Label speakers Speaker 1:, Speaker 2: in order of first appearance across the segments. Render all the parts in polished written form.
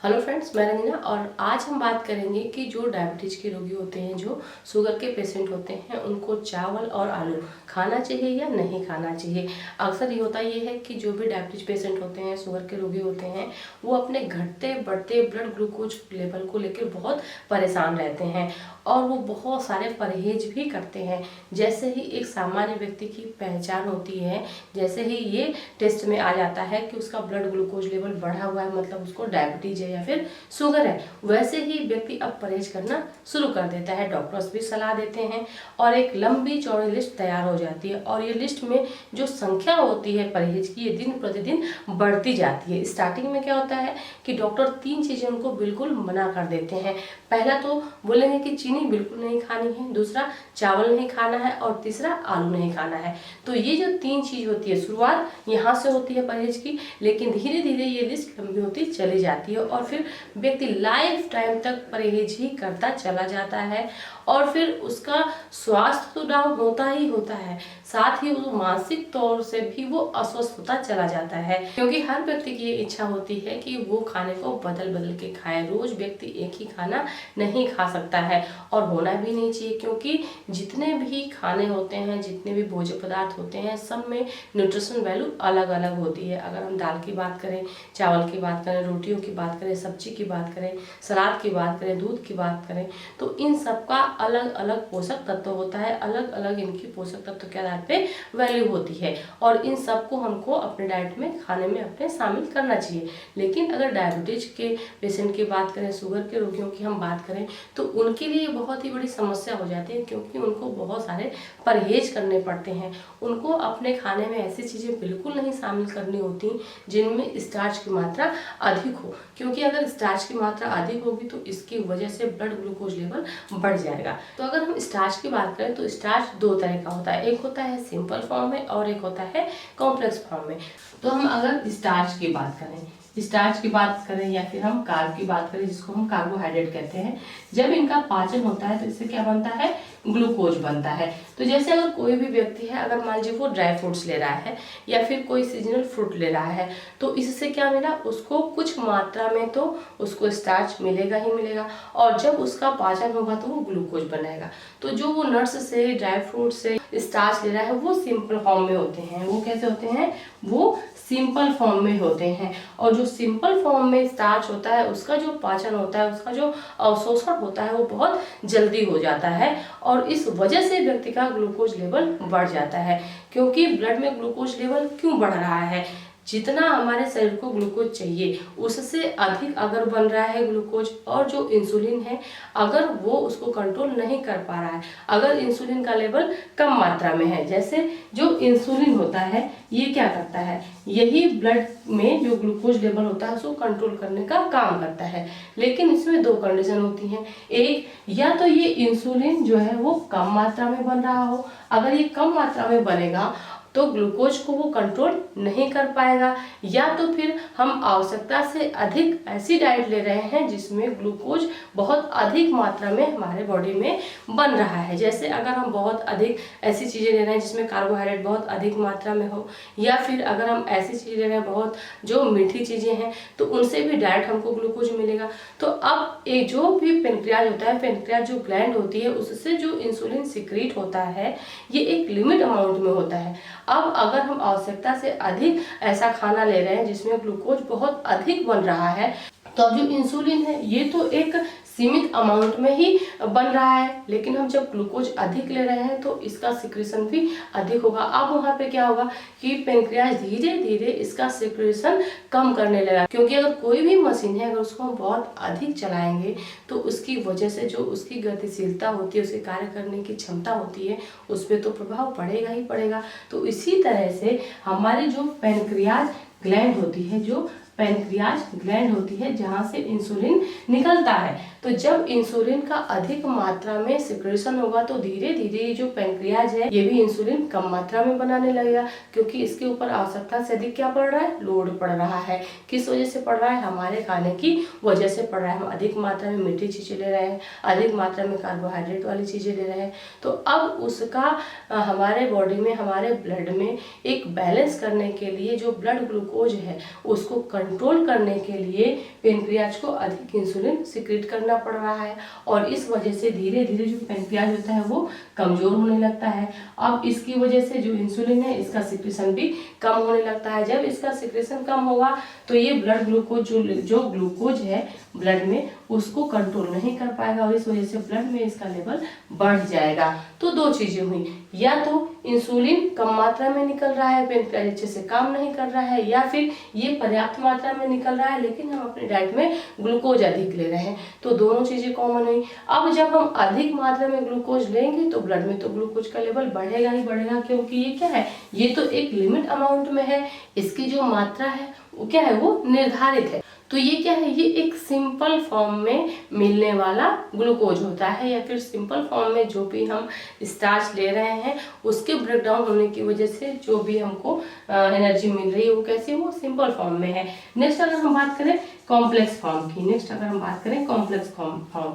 Speaker 1: Hello friends, मैं रंजना और आज हम बात करेंगे कि जो डायबिटीज़ के रोगी होते हैं, जो शुगर के पेशेंट होते हैं, उनको चावल और आलू खाना चाहिए या नहीं खाना चाहिए। अक्सर ये होता ये है कि जो भी डायबिटीज़ पेशेंट होते हैं, शुगर के रोगी होते हैं, वो अपने घटते बढ़ते ब्लड ग्लूकोज लेवल को लेकर बहुत परेशान रहते हैं और वो बहुत सारे परहेज भी करते हैं। जैसे ही एक सामान्य व्यक्ति की पहचान होती है, जैसे ही ये टेस्ट में आ जाता है कि उसका ब्लड ग्लूकोज लेवल बढ़ा हुआ है, मतलब उसको डायबिटीज है या फिर शुगर है, वैसे ही व्यक्ति अब परहेज करना शुरू कर देता है। डॉक्टर्स भी सलाह देते हैं और एक लंबी चौड़ी लिस्ट तैयार हो जाती है और ये लिस्ट में जो संख्या होती है परहेज की, ये दिन प्रतिदिन बढ़ती जाती है। स्टार्टिंग में क्या होता है कि डॉक्टर 3 चीज़ें उनको बिल्कुल मना कर देते हैं। पहला तो बोलेंगे कि चीनी बिल्कुल नहीं खानी है, दूसरा चावल नहीं खाना है और तीसरा आलू नहीं खाना है। तो ये जो 3 चीज़ होती है, शुरुआत यहाँ से होती है परहेज की, लेकिन धीरे धीरे ये लिस्ट लंबी होती चली जाती है और फिर व्यक्ति लाइफ टाइम तक परहेज ही करता चला जाता है और फिर उसका स्वास्थ्य तो डाउन होता ही होता है, साथ ही वो मानसिक तौर से भी वो अस्वस्थ होता चला जाता है। क्योंकि हर व्यक्ति की ये इच्छा होती है कि वो खाने को बदल बदल के खाए। रोज व्यक्ति एक ही खाना नहीं खा सकता है और होना भी नहीं चाहिए, क्योंकि जितने भी खाने होते हैं, जितने भी भोज्य पदार्थ होते हैं, सब में न्यूट्रिशन वैल्यू अलग अलग होती है। अगर हम दाल की बात करें, चावल की बात करें, रोटियों की बात करें, सब्जी की बात करें, सलाद की बात करें, दूध की बात करें, तो इन सब का अलग अलग पोषक तत्व होता है। अलग अलग इनकी पोषक तत्व के आधार पे वैल्यू होती है और इन सबको हमको अपने डाइट में खाने में अपने शामिल करना चाहिए। लेकिन अगर डायबिटीज के पेशेंट की बात करें, शुगर के रोगियों की हम बात करें, तो उनके लिए बहुत ही बड़ी समस्या हो जाती है, क्योंकि उनको बहुत सारे परहेज करने पड़ते हैं। उनको अपने खाने में ऐसी चीज़ें बिल्कुल नहीं शामिल करनी होती जिनमें स्टार्च की मात्रा अधिक हो, क्योंकि अगर स्टार्च की मात्रा अधिक होगी तो इसकी वजह से ब्लड ग्लूकोज लेवल बढ़ जाएगा। तो अगर हम स्टार्च की बात करें तो स्टार्च 2 तरह का होता है, एक होता है सिंपल फॉर्म में और एक होता है कॉम्प्लेक्स फॉर्म में। तो हम अगर स्टार्च की बात करें या फिर हम कार्ब की बात करें, जिसको हम कार्बोहाइड्रेट कहते हैं, जब इनका पाचन होता है तो इससे क्या बनता है, ग्लूकोज बनता है। तो जैसे अगर कोई भी व्यक्ति है, अगर मान लीजिए वो ड्राई फ्रूट्स ले रहा है या फिर कोई सीजनल फ्रूट ले रहा है, तो इससे क्या मिला, उसको कुछ मात्रा में तो उसको स्टार्च मिलेगा ही मिलेगा और जब उसका पाचन होगा तो वो ग्लूकोज बनाएगा। तो जो वो नट्स से, ड्राई फ्रूट से स्टार्च ले रहा है, वो सिंपल फॉर्म में होते हैं। वो कैसे होते हैं, वो सिंपल फॉर्म में होते हैं और जो सिंपल फॉर्म में स्टार्च होता है, उसका जो पाचन होता है, उसका जो अवशोषण होता है, वो बहुत जल्दी हो जाता है और इस वजह से व्यक्ति का ग्लूकोज लेवल बढ़ जाता है। क्योंकि ब्लड में ग्लूकोज लेवल क्यों बढ़ रहा है, जितना हमारे शरीर को ग्लूकोज चाहिए उससे अधिक अगर बन रहा है ग्लूकोज, और जो इंसुलिन है अगर वो उसको कंट्रोल नहीं कर पा रहा है, अगर इंसुलिन का लेवल कम मात्रा में है, जैसे जो इंसुलिन होता है ये क्या करता है, यही ब्लड में जो ग्लूकोज लेवल होता है उसको कंट्रोल करने का काम करता है। लेकिन इसमें 2 कंडीशन होती हैं। एक, या तो ये इंसुलिन जो है वो कम मात्रा में बन रहा हो, अगर ये कम मात्रा में बनेगा तो ग्लूकोज को वो कंट्रोल नहीं कर पाएगा, या तो फिर हम आवश्यकता से अधिक ऐसी डाइट ले रहे हैं जिसमें ग्लूकोज बहुत अधिक मात्रा में हमारे बॉडी में बन रहा है। जैसे अगर हम बहुत अधिक ऐसी चीज़ें ले रहे हैं जिसमें कार्बोहाइड्रेट बहुत अधिक मात्रा में हो, या फिर अगर हम ऐसी चीज़ें ले रहे हैं बहुत जो मीठी चीज़ें हैं, तो उनसे भी डायरेक्ट हमको ग्लूकोज मिलेगा। तो अब ये जो भी पेनक्रियाज होता है, पेनक्रियाज जो ग्लैंड होती है, उससे जो इंसुलिन सिक्रीट होता है ये एक लिमिट अमाउंट में होता है। अब अगर हम आवश्यकता से अधिक ऐसा खाना ले रहे हैं जिसमें ग्लूकोज बहुत अधिक बन रहा है, तो अब जो इंसुलिन है ये तो एक सीमित अमाउंट में ही बन रहा है, लेकिन हम जब ग्लूकोज अधिक ले रहे हैं तो इसका सिक्रेशन भी अधिक होगा। अब वहाँ पे क्या होगा कि पेनक्रियाज धीरे धीरे इसका सिक्रेशन कम करने लगा, क्योंकि अगर कोई भी मशीन है अगर उसको हम बहुत अधिक चलाएंगे तो उसकी वजह से जो उसकी गतिशीलता होती है, उसके कार्य करने की क्षमता होती है, उस पर तो प्रभाव पड़ेगा ही पड़ेगा। तो इसी तरह से हमारी जो पेनक्रियाज ग्लैंड होती है, जो पैनक्रियाज ग्लैंड होती है जहां से इंसुलिन निकलता है, तो जब इंसुलिन का अधिक मात्रा में सिक्रेशन होगा तो धीरे धीरे जो पैनक्रियाज है ये भी इंसुलिन कम मात्रा में बनाने लगेगा, क्योंकि इसके ऊपर आवश्यकता से अधिक क्या पड़ रहा है, लोड पड़ रहा है। किस वजह से पड़ रहा है, हमारे खाने की वजह से पड़ रहा है। हम अधिक मात्रा में मीठी चीजें ले रहे हैं, अधिक मात्रा में कार्बोहाइड्रेट वाली चीजें ले रहे हैं, तो अब उसका हमारे बॉडी में, हमारे ब्लड में एक बैलेंस करने के लिए जो ब्लड ग्लूकोज है उसको कंट्रोल करने के लिए पेनक्रियाज को अधिक इंसुलिन सिक्रीट करना पड़ रहा है और इस वजह से धीरे धीरे जो पेनक्रियाज होता है वो कमजोर होने लगता है। अब इसकी वजह से जो इंसुलिन है इसका सिक्रेशन भी कम होने लगता है। जब इसका सिक्रेशन कम होगा तो ये ब्लड ग्लूकोज जो ग्लूकोज है ब्लड में उसको कंट्रोल नहीं कर पाएगा और इस वजह से ब्लड में इसका लेवल बढ़ जाएगा। तो दो चीजें हुई, या तो इंसुलिन कम मात्रा में निकल रहा है, पेनक्रियाज अच्छे से काम नहीं कर रहा है, या फिर ये पर्याप्त मात्रा में निकल रहा है लेकिन हम अपने डाइट में ग्लूकोज अधिक ले रहे हैं। तो दोनों चीजें कॉमन हुई। अब जब हम अधिक मात्रा में ग्लूकोज लेंगे तो ब्लड में तो ग्लूकोज का लेवल बढ़ेगा ही बढ़ेगा, क्योंकि ये क्या है, ये तो एक लिमिट अमाउंट में है, इसकी जो मात्रा है वो क्या है, वो निर्धारित है। तो ये क्या है, ये एक सिंपल फॉर्म में मिलने वाला ग्लूकोज होता है, या फिर सिंपल फॉर्म में जो भी हम स्टार्च ले रहे हैं उसके ब्रेकडाउन होने की वजह से जो भी हमको एनर्जी मिल रही है वो कैसे, वो सिंपल फॉर्म में है। नेक्स्ट अगर हम बात करें कॉम्प्लेक्स फॉर्म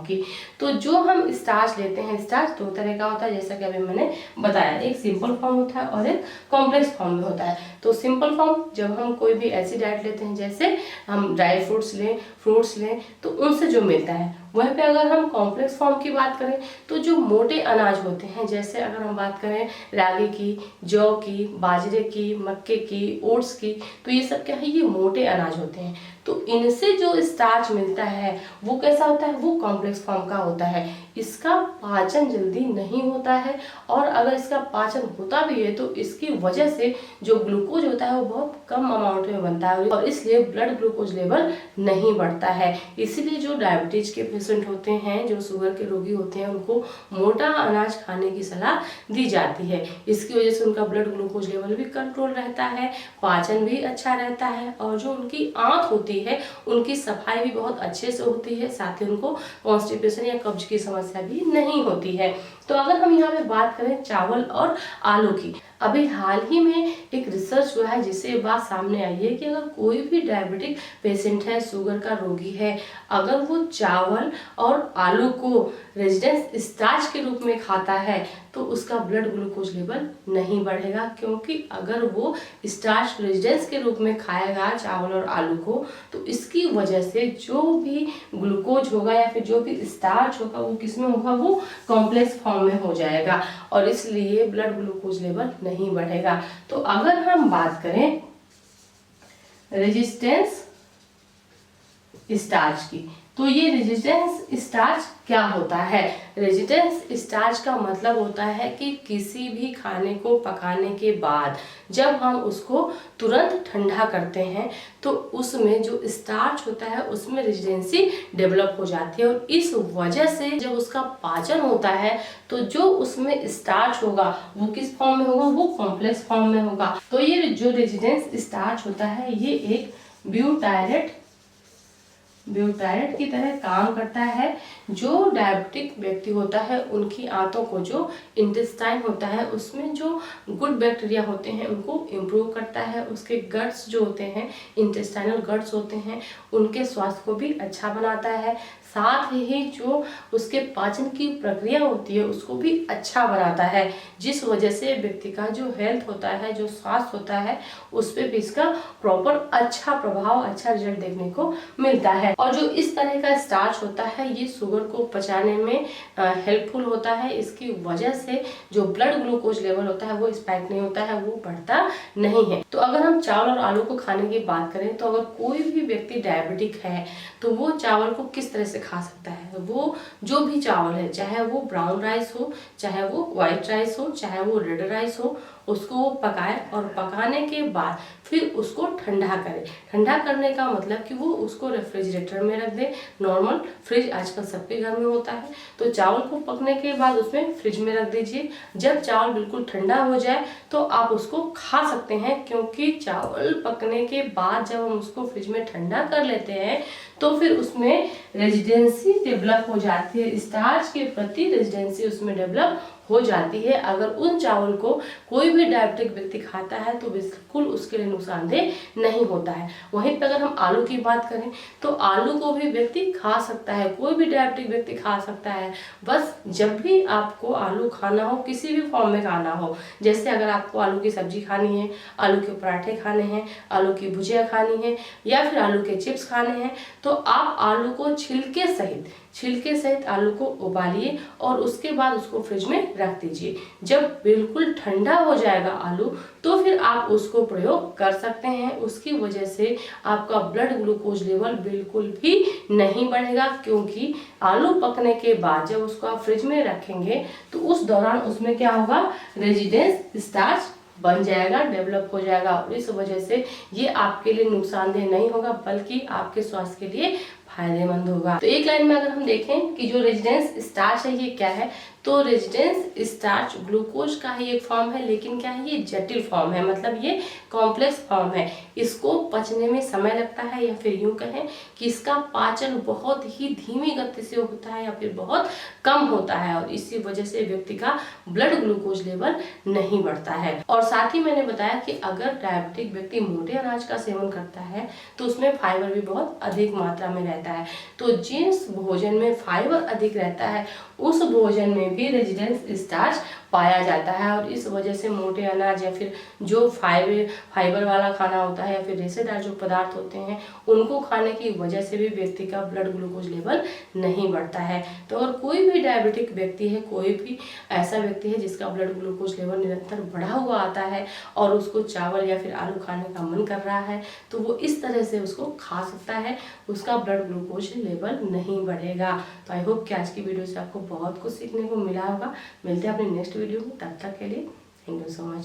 Speaker 1: की, तो जो हम स्टार्च लेते हैं, स्टार्च दो तरह का होता है जैसा कि अभी मैंने बताया, एक सिंपल फॉर्म होता है और एक कॉम्प्लेक्स फॉर्म में होता है। तो सिंपल फॉर्म जब हम कोई भी ऐसी डाइट लेते हैं जैसे हम ड्राई फ्रूट्स लें, फ्रूट्स लें, तो उनसे जो मिलता है। वहीं पे अगर हम कॉम्प्लेक्स फॉर्म की बात करें तो जो मोटे अनाज होते हैं, जैसे अगर हम बात करें रागी की, जौ की, बाजरे की, मक्के की, ओट्स की, तो ये सब क्या है, ये मोटे अनाज होते हैं। तो इनसे जो स्टार्च मिलता है वो कैसा होता है, वो कॉम्प्लेक्स फॉर्म का होता है। इसका पाचन जल्दी नहीं होता है और अगर इसका पाचन होता भी है तो इसकी वजह से जो ग्लूकोज होता है वो बहुत कम अमाउंट में बनता है और इसलिए ब्लड ग्लूकोज लेवल नहीं बढ़ता है। इसीलिए जो डायबिटीज के पेशेंट होते हैं, जो शुगर के रोगी होते हैं, उनको मोटा अनाज खाने की सलाह दी जाती है। इसकी वजह से उनका ब्लड ग्लूकोज लेवल भी कंट्रोल रहता है, पाचन भी अच्छा रहता है और जो उनकी आंत होती है उनकी सफाई भी बहुत अच्छे से होती है, साथ ही उनको कॉन्स्टिपेशन या कब्ज की समस्या भी नहीं होती है। तो अगर हम यहाँ पे बात करें चावल और आलू की, अभी हाल ही में एक रिसर्च हुआ है जिससे बात सामने आई है कि अगर कोई भी डायबिटिक पेशेंट है, शुगर का रोगी है, अगर वो चावल और आलू को रेजिडेंस स्टार्च के रूप में खाता है तो उसका ब्लड ग्लूकोज लेवल नहीं बढ़ेगा, क्योंकि अगर वो स्टार्च रेजिडेंस के रूप में खाएगा चावल और आलू को तो इसकी वजह से जो भी ग्लूकोज होगा या फिर जो भी स्टार्च होगा वो किस में होगा, वो कॉम्प्लेक्स फॉर्म में हो जाएगा और इसलिए ब्लड ग्लूकोज लेवल नहीं बढ़ेगा। तो अगर हम बात करें रेजिस्टेंस स्टार्च की, तो ये रेजिस्टेंस स्टार्च क्या होता है? रेजिस्टेंस स्टार्च का मतलब होता है कि किसी भी खाने को पकाने के बाद जब हम उसको तुरंत ठंडा करते हैं तो उसमें जो स्टार्च होता है उसमें रेजिस्टेंसी डेवलप हो जाती है और इस वजह से जब उसका पाचन होता है तो जो उसमें स्टार्च होगा वो किस फॉर्म में होगा, वो कॉम्प्लेक्स फॉर्म में होगा। तो ये जो रेजिस्टेंस स्टार्च होता है ये एक ब्यूटायरेट की तरह काम करता है। जो डायबिटिक व्यक्ति होता है उनकी आंतों को जो इंटेस्टाइन होता है उसमें जो गुड बैक्टीरिया होते हैं उनको इम्प्रूव करता है। उसके गट्स जो होते हैं, इंटेस्टाइनल गट्स होते हैं, उनके स्वास्थ्य को भी अच्छा बनाता है। साथ ही जो उसके पाचन की प्रक्रिया होती है उसको भी अच्छा बनाता है, जिस वजह से व्यक्ति का जो हेल्थ होता है, जो स्वास्थ्य होता है, उस पर भी इसका प्रॉपर अच्छा प्रभाव, अच्छा रिजल्ट देखने को मिलता है। और जो इस तरह का स्टार्च होता है ये शुगर को पचाने में हेल्पफुल होता है। इसकी वजह से जो ब्लड ग्लूकोज लेवल होता है वो स्पाइक नहीं होता है, वो बढ़ता नहीं है। तो अगर हम चावल और आलू को खाने की बात करें तो अगर कोई भी व्यक्ति डायबिटिक है तो वो चावल को किस तरह से खा सकता है? वो जो भी चावल है, चाहे वो ब्राउन राइस हो, चाहे वो व्हाइट राइस हो, चाहे वो रेड राइस हो, उसको वो पकाए और पकाने के बाद फिर उसको ठंडा करे। ठंडा करने का मतलब कि वो उसको रेफ्रिजरेटर में रख दे। नॉर्मल फ्रिज आजकल सबके घर में होता है, तो चावल को पकने के बाद उसमें फ्रिज में रख दीजिए। जब चावल बिल्कुल ठंडा हो जाए तो आप उसको खा सकते हैं, क्योंकि चावल पकने के बाद जब हम उसको फ्रिज में ठंडा कर लेते हैं तो फिर उसमें रेजिस्टेंसी डेवलप हो जाती है, स्टार्च के प्रति रेजिस्टेंसी उसमें डेवलप हो जाती है। अगर उन चावल को कोई भी डायबिटिक व्यक्ति खाता है तो बिल्कुल उसके लिए नुकसानदेह नहीं होता है। वहीं पर अगर हम आलू की बात करें तो आलू को भी व्यक्ति खा सकता है, कोई भी डायबिटिक व्यक्ति खा सकता है। बस जब भी आपको आलू खाना हो, किसी भी फॉर्म में खाना हो, जैसे अगर आपको आलू की सब्जी खानी है, आलू के पराठे खाने हैं, आलू की भुजिया खानी है या फिर आलू के चिप्स खाने हैं, तो आप आलू को छिलके सहित आलू को उबालिए और उसके बाद उसको फ्रिज में रख दीजिए। जब बिल्कुल ठंडा हो जाएगा आलू तो फिर आप उसको प्रयोग कर सकते हैं। उसकी वजह से आपका ब्लड ग्लूकोज लेवल बिल्कुल भी नहीं बढ़ेगा, क्योंकि आलू पकने के बाद जब उसको आप फ्रिज में रखेंगे तो उस दौरान उसमें क्या होगा, रेजिडेंस स्टार्च बन जाएगा, डेवलप हो जाएगा और इस वजह से ये आपके लिए नुकसानदेह नहीं होगा बल्कि आपके स्वास्थ्य के लिए फायदेमंद होगा। तो एक लाइन में अगर हम देखें कि जो रेजिडेंस स्टार्च है ये क्या है, तो रेजिडेंस स्टार्च ग्लूकोज का ही एक फॉर्म है, लेकिन क्या है, ये जटिल फॉर्म है, मतलब ये कॉम्प्लेक्स फॉर्म है। इसको पचने में समय लगता है, या फिर यूं कहें कि इसका पाचन बहुत ही धीमी गति से होता है या फिर बहुत कम होता है और इसी वजह से व्यक्ति का ब्लड ग्लूकोज लेवल नहीं बढ़ता है। और साथ ही मैंने बताया कि अगर डायबिटिक व्यक्ति मोटे अनाज का सेवन करता है तो उसमें फाइबर भी बहुत अधिक मात्रा में रहता है। तो जिस भोजन में फाइबर अधिक रहता है उस भोजन में भी रेजिडेंस स्टार्च पाया जाता है और इस वजह से मोटे अनाज या फिर जो फाइबर वाला खाना होता है या फिर रेशेदार जो पदार्थ होते हैं उनको खाने की वजह से भी व्यक्ति का ब्लड ग्लूकोज लेवल नहीं बढ़ता है। तो अगर कोई भी डायबिटिक व्यक्ति है, कोई भी ऐसा व्यक्ति है जिसका ब्लड ग्लूकोज लेवल निरंतर बढ़ा हुआ आता है और उसको चावल या फिर आलू खाने का मन कर रहा है तो वो इस तरह से उसको खा सकता है, उसका ब्लड ग्लूकोज लेवल नहीं बढ़ेगा। तो आई होप कि आज की वीडियो से आपको बहुत कुछ सीखने को मिला होगा। मिलते हैं अपने नेक्स्ट वीडियो में, तब तक के लिए थैंक यू सो मच।